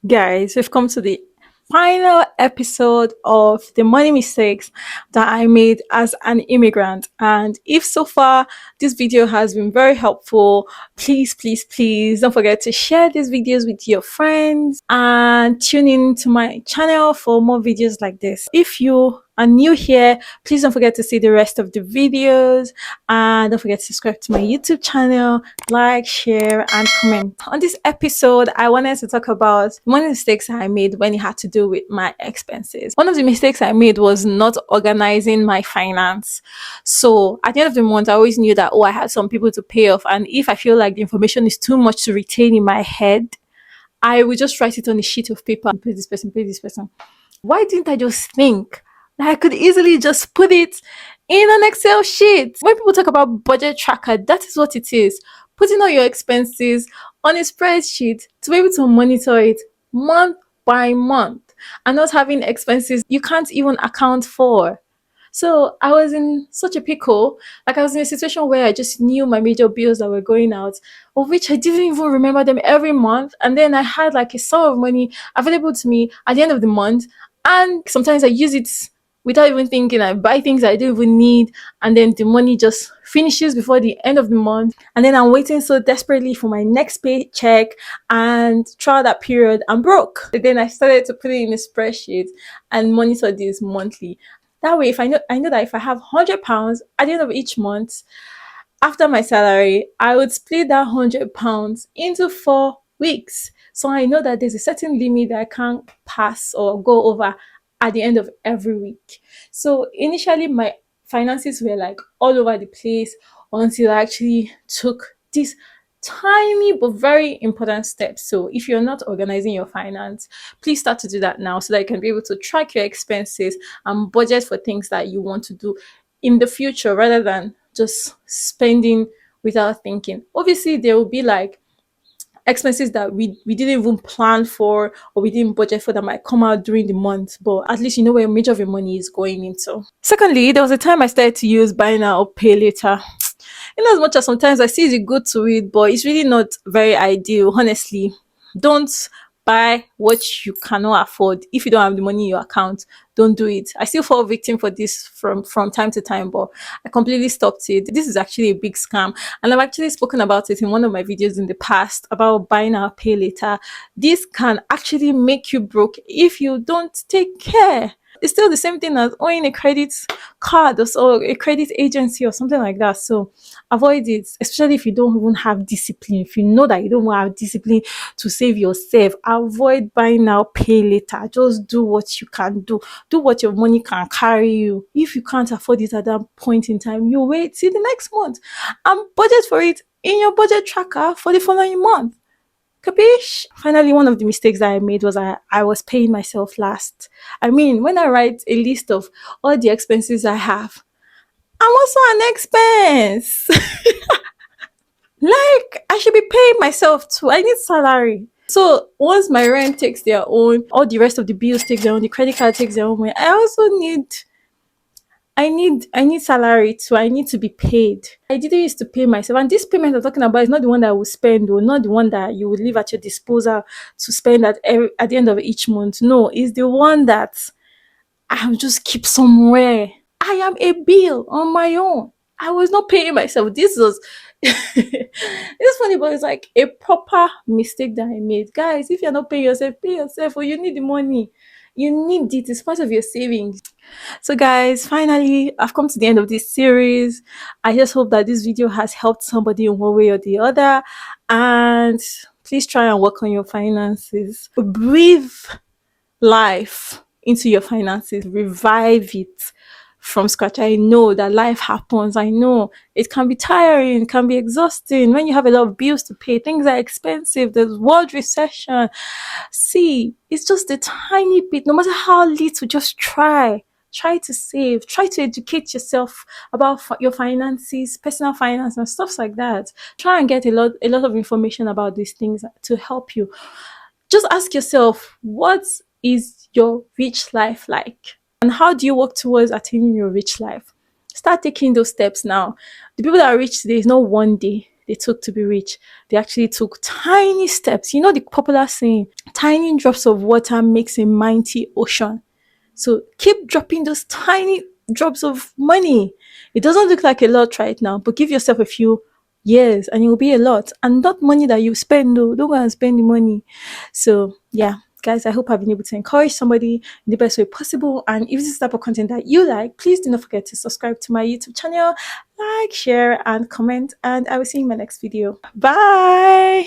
Guys, we've come to the final episode of the money mistakes that I made as an immigrant. And if so far this video has been very helpful, please don't forget to share these videos with your friends and tune in to my channel for more videos like this. If you are new here, please don't forget to see the rest of the videos and don't forget to subscribe to my YouTube channel, like, share, and comment. On this episode, I wanted to talk about one of the mistakes I made when it had to do with my expenses. One of the mistakes I made was not organizing my finance. So at the end of the month, I always knew that, I had some people to pay off. And if I feel like the information is too much to retain in my head, I would just write it on a sheet of paper and pay this person. Why didn't I just think that I could easily just put it in an Excel sheet? When people talk about budget tracker, that is what it is. Putting all your expenses on a spreadsheet to be able to monitor it month by month and not having expenses you can't even account for. So I was in such a pickle. Like I was in a situation where I just knew my major bills that were going out, of which I didn't even remember them every month. And then I had like a sum of money available to me at the end of the month. And sometimes I use it without even thinking. I buy things I don't even need. And then the money just finishes before the end of the month. And then I'm waiting so desperately for my next paycheck. And throughout that period, I'm broke. But then I started to put it in a spreadsheet and monitor this monthly. That way, if I know that if I have £100 at the end of each month, after my salary, I would split that £100 into 4 weeks. So I know that there's a certain limit that I can't pass or go over at the end of every week. So initially, my finances were like all over the place until I actually took this tiny but very important steps. So if you're not organizing your finance, please start to do that now so that you can be able to track your expenses and budget for things that you want to do in the future rather than just spending without thinking. Obviously, there will be like expenses that we didn't even plan for or we didn't budget for that might come out during the month, but at least you know where a major of your money is going into. Secondly, there was a time I started to use buy now or pay later. As much as sometimes I see it's good to it, but it's really not very ideal, honestly. Don't buy what you cannot afford. If you don't have the money in your account, don't do it. I still fall victim for this from time to time, but I completely stopped it. This is actually a big scam, and I've actually spoken about it in one of my videos in the past about buy now pay later. This can actually make you broke if you don't take care. It's still the same thing as owning a credit card or so, a credit agency or something like that. So avoid it, especially if you don't even have discipline. If you know that you don't have discipline to save yourself, avoid buy now, pay later. Just do what you can do. Do what your money can carry you. If you can't afford it at that point in time, you wait till the next month and budget for it in your budget tracker for the following month. Capiche? Finally, one of the mistakes that I made was I was paying myself last. I mean, when I write a list of all the expenses I have, I'm also an expense. Like, I should be paying myself too. I need salary. So once my rent takes their own, all the rest of the bills take their own, the credit card takes their own money, I also need salary too. I need to be paid. I didn't used to pay myself. And this payment I'm talking about is not the one that I will spend or not the one that you will leave at your disposal to spend at the end of each month. No, it's the one that I'll just keep somewhere. I am a bill on my own. I was not paying myself. This was it's funny, but it's like a proper mistake that I made. Guys, if you're not pay yourself, or you need the money. You need it. It's part of your savings. So guys, finally, I've come to the end of this series. I just hope that this video has helped somebody in one way or the other. And please try and work on your finances. Breathe life into your finances. Revive it from scratch. I know that life happens. I know it can be tiring, it can be exhausting when you have a lot of bills to pay. Things are expensive. There's world recession. See, it's just a tiny bit. No matter how little, just try. Try to save. Try to educate yourself about your finances, personal finance, and stuff like that. Try and get a lot of information about these things to help you. Just ask yourself, what is your rich life like? And how do you work towards attaining your rich life? Start taking those steps now. The people that are rich today is not one day. they took to be rich. They actually took tiny steps. You know the popular saying, tiny drops of water makes a mighty ocean. So keep dropping those tiny drops of money. It doesn't look like a lot right now, but give yourself a few years and it will be a lot. And not money that you spend though. Don't go and spend the money. So yeah, guys, I hope I've been able to encourage somebody in the best way possible. And if this is the type of content that you like, please do not forget to subscribe to my YouTube channel, like, share, and comment. And I will see you in my next video. Bye.